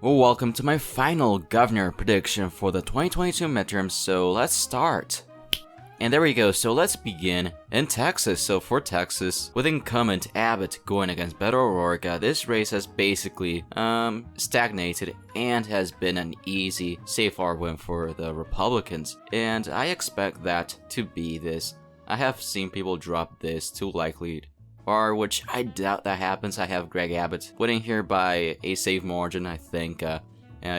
Well, welcome to my final governor prediction for the 2022 midterms, so let's start. And there we go, so let's begin in Texas. So for Texas, with incumbent Abbott going against Beto O'Rourke, this race has basically stagnated and has been an easy, safe win for the Republicans. And I expect that to be this. I have seen people drop this to likely or which I doubt that happens. I have Greg Abbott winning here by a safe margin. I think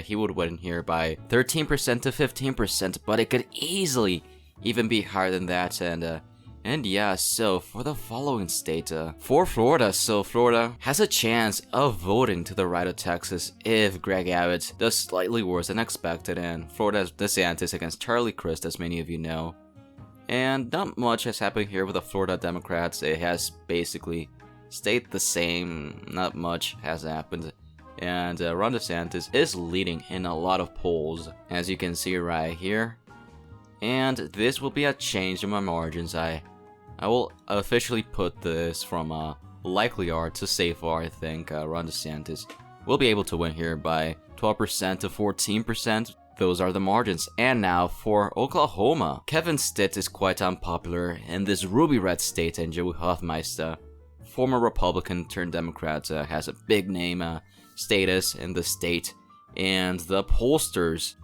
he would win here by 13% to 15%, but it could easily even be higher than that. And yeah, so for the following state, for Florida, so Florida has a chance of voting to the right of Texas if Greg Abbott does slightly worse than expected, and Florida's DeSantis against Charlie Crist, as many of you know. And not much has happened here with the Florida Democrats. It has basically stayed the same. Not much has happened. And Ron DeSantis is leading in a lot of polls, as you can see right here. And this will be a change in my margins. I will officially put this from likely R to safe R. I think Ron DeSantis will be able to win here by 12% to 14%. Those are the margins. And now for Oklahoma. Kevin Stitt is quite unpopular in this ruby red state, and Joey Hoffmeister, former Republican turned Democrat, has a big name status in the state. And the pollsters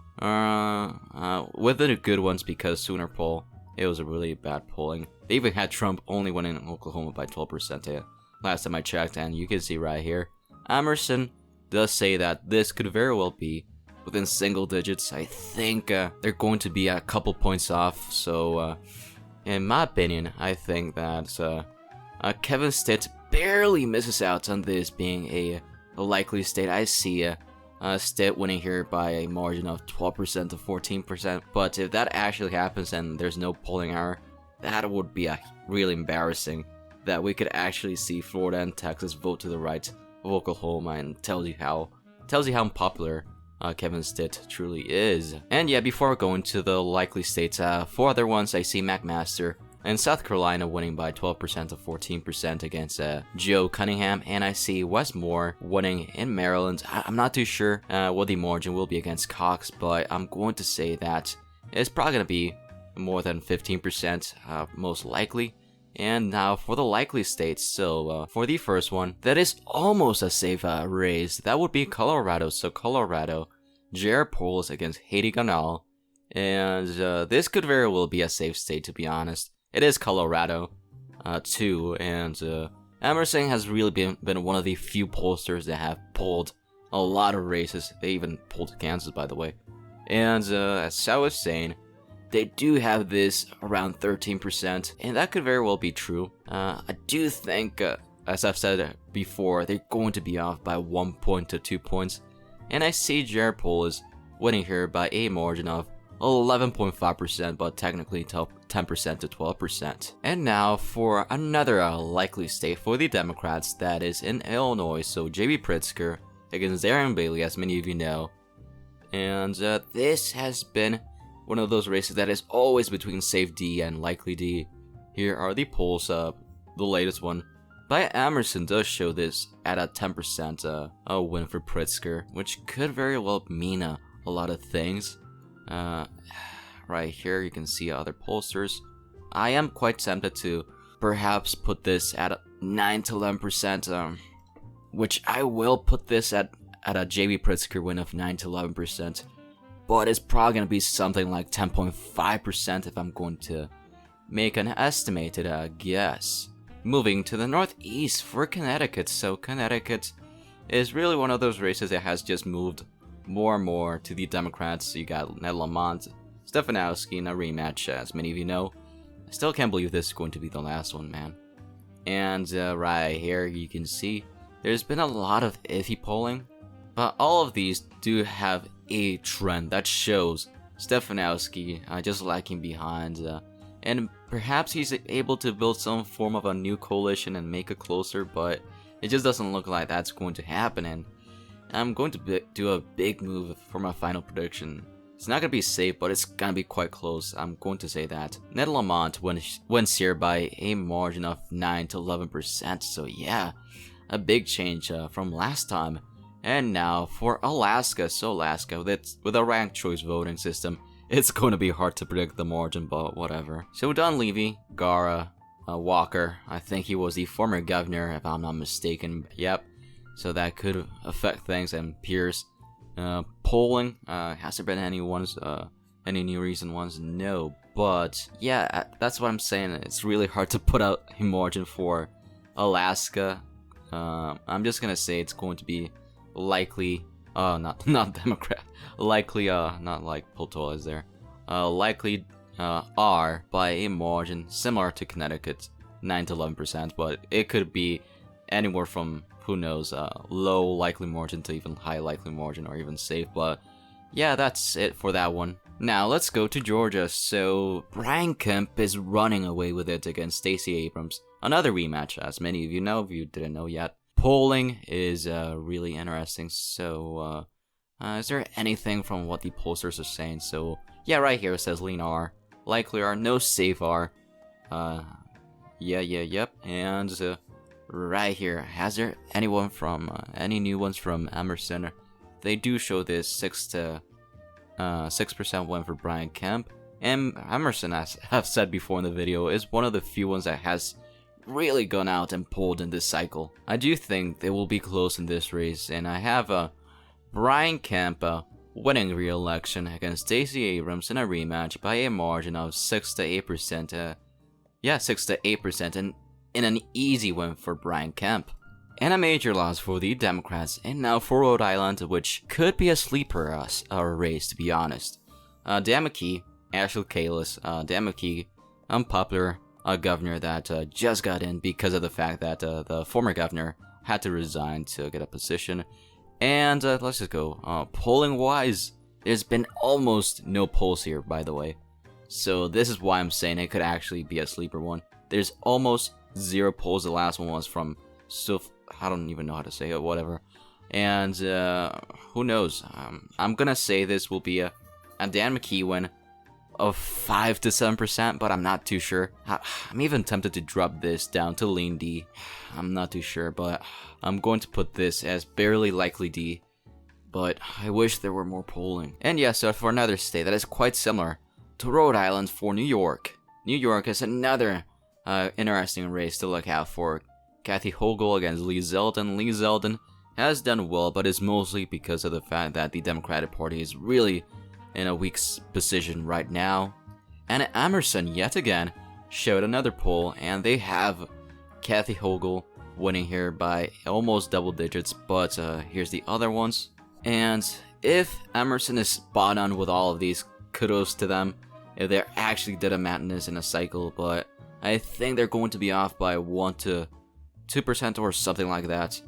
with the good ones, because Sooner poll, it was a really bad polling. They even had Trump only winning in Oklahoma by 12% last time I checked, and you can see right here. Emerson does say that this could very well be within single digits. I think they're going to be a couple points off. So in my opinion, I think that Kevin Stitt barely misses out on this being a likely state. I see Stitt winning here by a margin of 12% to 14%. But if that actually happens and there's no polling error, that would be really embarrassing. That we could actually see Florida and Texas vote to the right of Oklahoma, and tells you how unpopular Kevin Stitt truly is. And yeah, before going to the likely states, 4 other ones, I see McMaster in South Carolina winning by 12% to 14% against Joe Cunningham, and I see Westmore winning in Maryland. I'm not too sure what the margin will be against Cox, but I'm going to say that it's probably going to be more than 15%, most likely. And now for the likely states, so for the first one, that is almost a safe race. That would be Colorado. So Colorado, Jared Polis against Haiti Ganal. And this could very well be a safe state, to be honest. It is Colorado, too. And Emerson has really been one of the few pollsters that have polled a lot of races. They even polled Kansas, by the way. And as I was saying, they do have this around 13%, and that could very well be true. I do think, as I've said before, they're going to be off by 1 point to 2 points, and I see Jared Polis winning here by a margin of 11.5%, but technically 10% to 12%. And now for another likely state for the Democrats, that is in Illinois. So J.B. Pritzker against Darren Bailey, as many of you know, and this has been one of those races that is always between safe D and likely D. Here are the polls. The latest one by Emerson does show this at a 10% win for Pritzker, which could very well mean a lot of things. Right here you can see other pollsters. I am quite tempted to perhaps put this at a 9 to 11%, which I will put this at a JB Pritzker win of 9 to 11%. But it's probably going to be something like 10.5% if I'm going to make an estimated guess. Moving to the northeast for Connecticut. So Connecticut is really one of those races that has just moved more and more to the Democrats. You got Ned Lamont, Stefanowski in a rematch, as many of you know. I still can't believe this is going to be the last one, man. And right here you can see there's been a lot of iffy polling, but all of these do have a trend that shows Stefanowski just lagging behind, and perhaps he's able to build some form of a new coalition and make it closer, but it just doesn't look like that's going to happen. And I'm going to do a big move for my final prediction. It's not going to be safe, but it's going to be quite close. I'm going to say that Ned Lamont wins here by a margin of 9 to 11%. So yeah, a big change from last time. And now for Alaska. So Alaska, with a ranked choice voting system, it's going to be hard to predict the margin, but whatever. So Dunleavy, Gara, Walker, I think he was the former governor, if I'm not mistaken. Yep. So that could affect things. And Pierce, polling, has there been any new recent ones? No. But yeah, that's what I'm saying. It's really hard to put out a margin for Alaska. I'm just gonna say it's going to be likely, not Democrat, likely, not like Potola is there, likely R by a margin similar to Connecticut, 9 to 11%, but it could be anywhere from, who knows, low likely margin to even high likely margin or even safe. But yeah, that's it for that one. Now let's go to Georgia. So Brian Kemp is running away with it against Stacey Abrams. Another rematch, as many of you know if you didn't know yet. Polling is really interesting. So is there anything from what the pollsters are saying? So yeah, right here it says lean R, likely R, no safe R. Yep. And right here, has there anyone from any new ones from Emerson? They do show this 6% win for Brian Kemp. And Emerson, as I've said before in the video, is one of the few ones that has really gone out and pulled in this cycle. I do think they will be close in this race, and I have Brian Kemp winning re-election against Stacey Abrams in a rematch by a margin of 6 to 8%. 6 to 8%, and in an easy win for Brian Kemp. And a major loss for the Democrats, and now for Rhode Island, which could be a sleeper race, to be honest. Dan McKee, Ashley Kalus, Dan McKee, unpopular governor that just got in because of the fact that the former governor had to resign to get a position. And let's just go. Polling wise, there's been almost no polls here, by the way. So this is why I'm saying it could actually be a sleeper one. There's almost 0 polls. The last one was from I don't even know how to say it, whatever. And who knows? I'm gonna say this will be a Dan McKee win of 5 to 7%, but I'm not too sure. I'm even tempted to drop this down to lean D. I'm not too sure, but I'm going to put this as barely likely D. But I wish there were more polling. And yes, so for another state that is quite similar to Rhode Island, for New York. New York is another interesting race to look out for. Kathy Hochul against Lee Zeldin. Lee Zeldin has done well, but it's mostly because of the fact that the Democratic Party is really in a weak position right now. And Emerson, yet again, showed another poll, and they have Kathy Hochul winning here by almost double digits, but here's the other ones. And if Emerson is spot on with all of these, kudos to them if they actually did a madness in a cycle, but I think they're going to be off by 1 to 2% or something like that,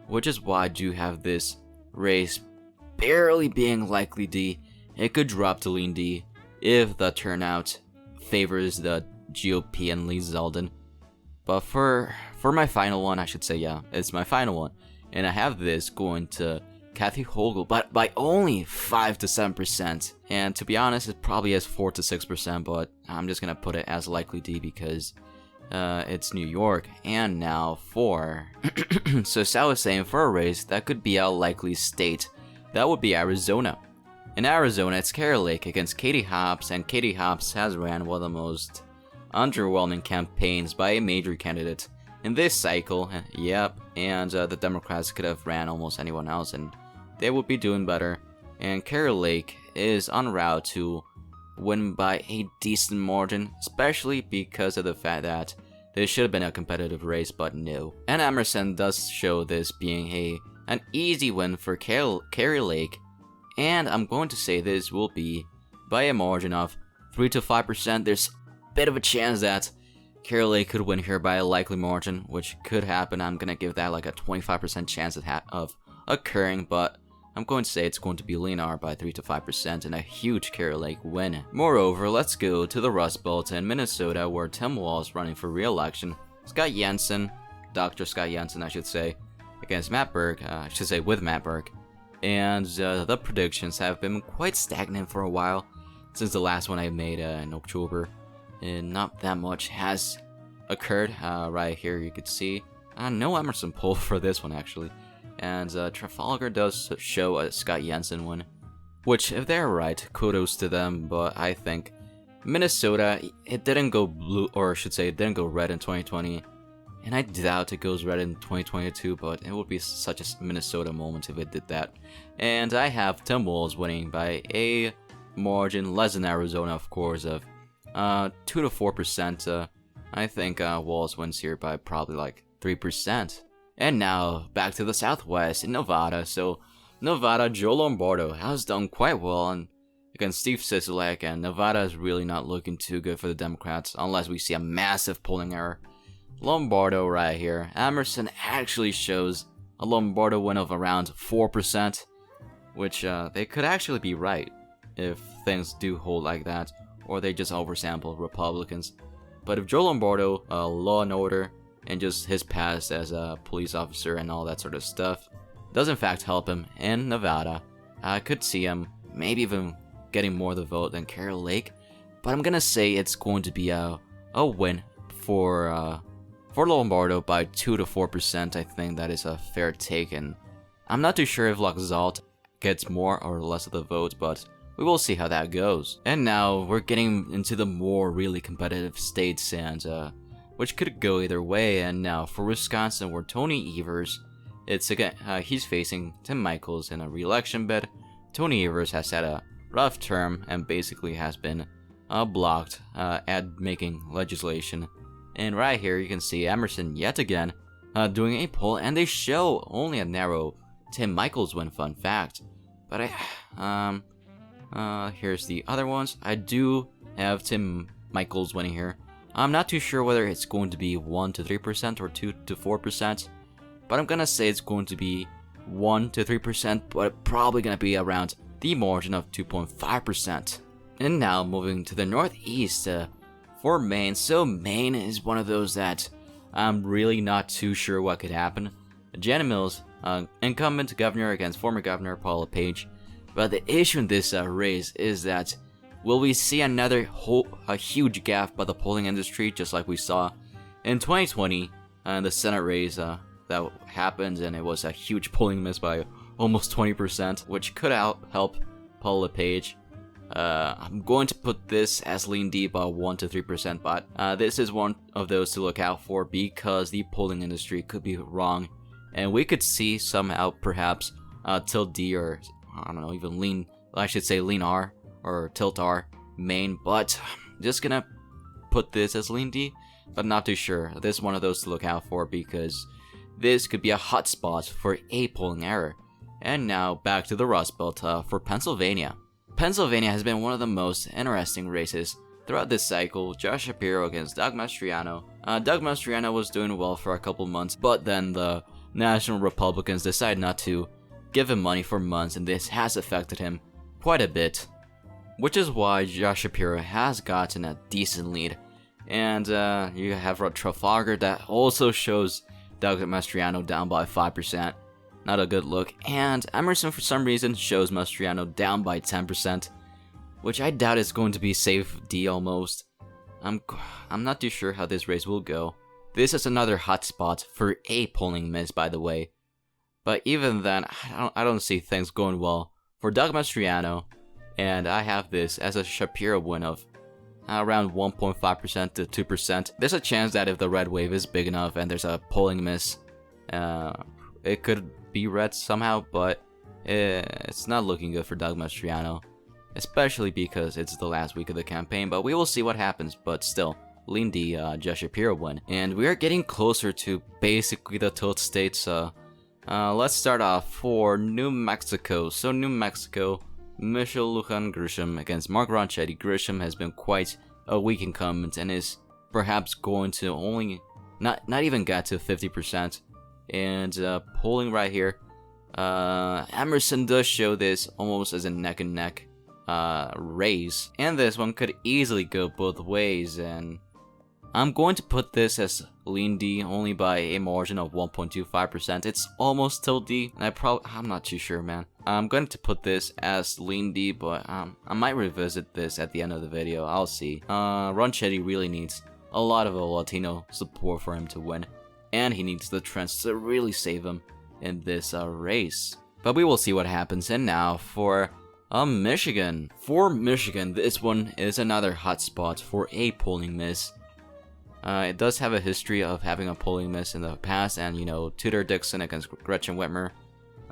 which is why I do have this race barely being likely D. It could drop to lean D if the turnout favors the GOP and Lee Zeldin. But for my final one, I should say, yeah, it's my final one, and I have this going to Kathy Hochul, but by only 5 to 7%. And to be honest, it probably has 4 to 6%, but I'm just gonna put it as likely D because it's New York. And now for so I was saying, for a race that could be a likely state, that would be Arizona. In Arizona, it's Kari Lake against Katie Hobbs, and Katie Hobbs has ran one of the most underwhelming campaigns by a major candidate in this cycle. Yep, and the Democrats could have ran almost anyone else, and they would be doing better. And Kari Lake is en route to win by a decent margin, especially because of the fact that this should have been a competitive race, but no. And Emerson does show this being an easy win for Kari Lake, and I'm going to say this will be by a margin of 3 to 5%. There's a bit of a chance that Kari Lake could win here by a likely margin, which could happen. I'm gonna give that like a 25% chance of occurring, but I'm going to say it's going to be lean R by 3 to 5% and a huge Kari Lake win. Moreover, let's go to the Rust Belt in Minnesota, where Tim Walz running for re-election. Scott Jensen, Dr. Scott Jensen, I should say, against Matt Birk, with Matt Birk. And the predictions have been quite stagnant for a while since the last one I made in October, and not that much has occurred. Right here you could see no Emerson poll for this one actually, and Trafalgar does show a Scott Jensen win, which, if they're right, kudos to them. But I think Minnesota, it didn't go blue, or I should say, it didn't go red in 2020, and I doubt it goes red in 2022. But it would be such a Minnesota moment if it did that. And I have Tim Walz winning by a margin less than Arizona, of course, of 2 to 4%. I think Walz wins here by probably like 3%. And now back to the Southwest in Nevada. So Nevada, Joe Lombardo has done quite well against Steve Sisolak, and Nevada is really not looking too good for the Democrats unless we see a massive polling error. Lombardo right here. Emerson actually shows a Lombardo win of around 4%, which they could actually be right if things do hold like that, or they just oversample Republicans. But if Joe Lombardo, law and order, and just his past as a police officer and all that sort of stuff does in fact help him in Nevada, I could see him maybe even getting more of the vote than Carol Lake. But I'm gonna say it's going to be a win for Lombardo by 2 to 4%. I think that is a fair take, and I'm not too sure if Laxalt gets more or less of the vote, but we will see how that goes. And now we're getting into the more really competitive states, and which could go either way. And now for Wisconsin, where Tony Evers, it's again he's facing Tim Michels in a re-election bid. Tony Evers has had a rough term and basically has been blocked at making legislation. And right here you can see Emerson yet again doing a poll, and they show only a narrow Tim Michels win, fun fact. But here's the other ones. I do have Tim Michels winning here. I'm not too sure whether it's going to be 1 to 3% or 2 to 4%, but I'm gonna say it's going to be 1 to 3%, but probably gonna be around the margin of 2.5%. And now moving to the Northeast for Maine. So Maine is one of those that I'm really not too sure what could happen. Janet Mills, incumbent governor against former governor Paul LePage. But the issue in this race is that will we see another huge gaffe by the polling industry, just like we saw in 2020 in the Senate race that happened, and it was a huge polling miss by almost 20%, which could help Paul LePage. I'm going to put this as lean deep by 1 to 3%, but this is one of those to look out for because the polling industry could be wrong, and we could see somehow perhaps Tilt D, or I don't know, even lean R or Tilt R Maine, but just gonna put this as lean D, but not too sure. This is one of those to look out for because this could be a hot spot for a polling error. And now back to the Rust Belt for Pennsylvania. Pennsylvania has been one of the most interesting races throughout this cycle. Josh Shapiro against Doug Mastriano. Doug Mastriano was doing well for a couple months, but then the National Republicans decided not to give him money for months, and this has affected him quite a bit, which is why Josh Shapiro has gotten a decent lead. And you have Trafalgar that also shows Doug Mastriano down by 5%. Not a good look. And Emerson, for some reason, shows Mastriano down by 10%, which I doubt is going to be safe D almost. I'm not too sure how this race will go. This is another hot spot for a polling miss, by the way. But even then, I don't see things going well for Doug Mastriano, and I have this as a Shapiro win of around 1.5% to 2%. There's a chance that if the red wave is big enough and there's a polling miss, it could be red somehow, but it's not looking good for Doug Mastriano, especially because it's the last week of the campaign. But we will see what happens. But still, lean D, Josh Shapiro win. And we are getting closer to basically the tilt states. Let's start off for New Mexico. So New Mexico, Michelle Lujan Grisham against Mark Ronchetti. Grisham has been quite a weak incumbent and is perhaps going to only not even get to 50%. And polling right here, Emerson does show this almost as a neck and neck race, and this one could easily go both ways. And I'm going to put this as lean D only by a margin of 1.25%. It's almost tilt D, and I'm not too sure, man. I'm going to put this as lean D, but I might revisit this at the end of the video. I'll see. Ronchetti really needs a lot of Latino support for him to win, and he needs the trends to really save him in this race. But we will see what happens. And now for Michigan. For Michigan, this one is another hot spot for a polling miss. It does have a history of having a polling miss in the past, and you know, Tudor Dixon against Gretchen Whitmer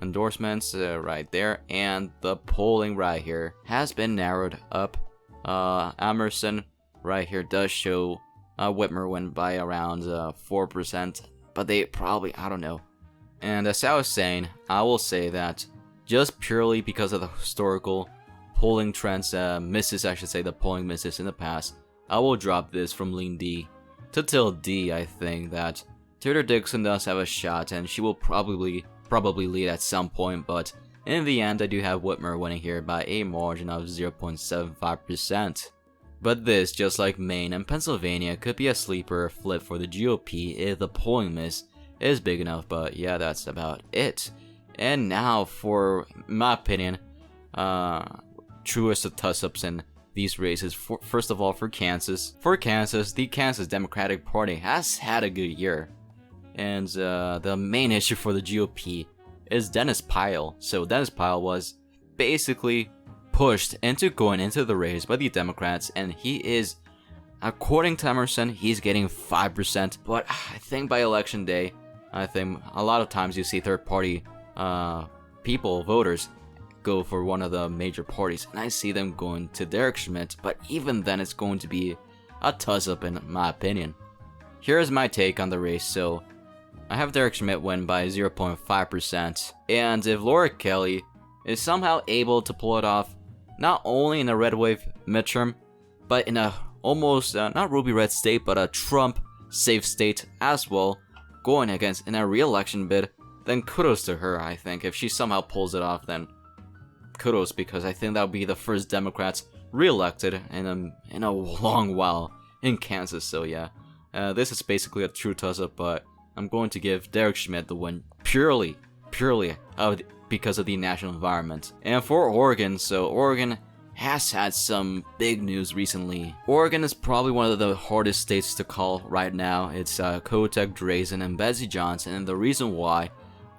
endorsements right there, and the polling right here has been narrowed up. Emerson right here does show Whitmer went by around 4%, but they probably, I don't know. And as I was saying, I will say that just purely because of the historical polling trends, misses, I should say, the polling misses in the past, I will drop this from lean D to TLD. I think that Tudor Dixon does have a shot, and she will probably lead at some point, but in the end, I do have Whitmer winning here by a margin of 0.75%. But this, just like Maine and Pennsylvania, could be a sleeper flip for the GOP if the polling miss is big enough, but yeah, that's about it. And now for, my opinion, truest of Tossups in these races. First of all, for Kansas. For Kansas, the Kansas Democratic Party has had a good year. And the main issue for the GOP is Dennis Pyle. So Dennis Pyle was basically pushed into going into the race by the Democrats, and he is, according to Emerson, he's getting 5%. But I think by election day, I think a lot of times you see third party people, voters, go for one of the major parties, and I see them going to Derek Schmidt, but even then it's going to be a toss-up in my opinion. Here's my take on the race. So I have Derek Schmidt win by 0.5%, and if Laura Kelly is somehow able to pull it off, not only in a red wave midterm, but in a almost, not ruby red state, but a Trump safe state as well, going against in a re-election bid, then kudos to her. I think if she somehow pulls it off, then kudos, because I think that would be the first Democrats re-elected in a long while in Kansas. So yeah, this is basically a true toss-up, but I'm going to give Derek Schmidt the win purely because of the national environment. And for Oregon, so Oregon has had some big news recently. Oregon is probably one of the hardest states to call right now. It's Kotek, Drazen, and Betsy Johnson, and the reason why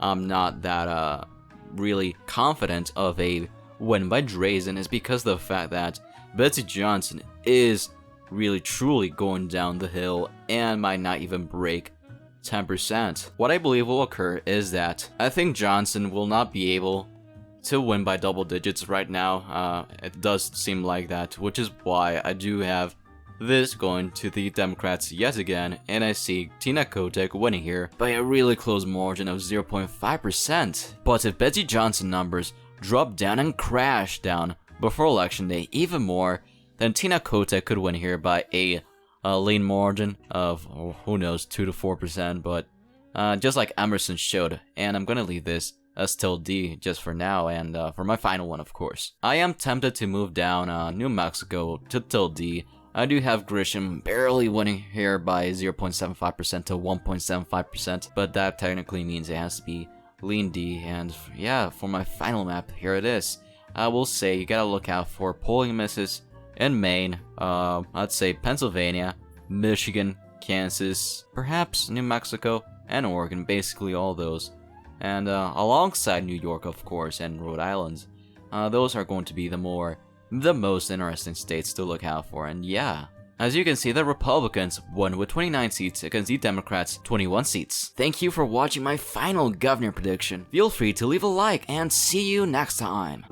I'm not that really confident of a win by Drazen is because of the fact that Betsy Johnson is really truly going down the hill and might not even break 10%. What I believe will occur is that I think Johnson will not be able to win by double digits right now. It does seem like that, which is why I do have this going to the Democrats yet again, and I see Tina Kotek winning here by a really close margin of 0.5%. But if Betsy Johnson numbers drop down and crash down before election day even more, then Tina Kotek could win here by a lean margin of, who knows, 2 to 4%, but just like Emerson showed. And I'm gonna leave this as TLD just for now, and for my final one, of course. I am tempted to move down New Mexico to TLD. I do have Grisham barely winning here by 0.75% to 1.75%, but that technically means it has to be lean D. And yeah, for my final map, here it is. I will say you gotta look out for polling misses in Maine, I'd say Pennsylvania, Michigan, Kansas, perhaps New Mexico, and Oregon, basically all those. And alongside New York, of course, and Rhode Island, those are going to be the most interesting states to look out for. And yeah, as you can see, the Republicans won with 29 seats against the Democrats' 21 seats. Thank you for watching my final governor prediction. Feel free to leave a like, and see you next time.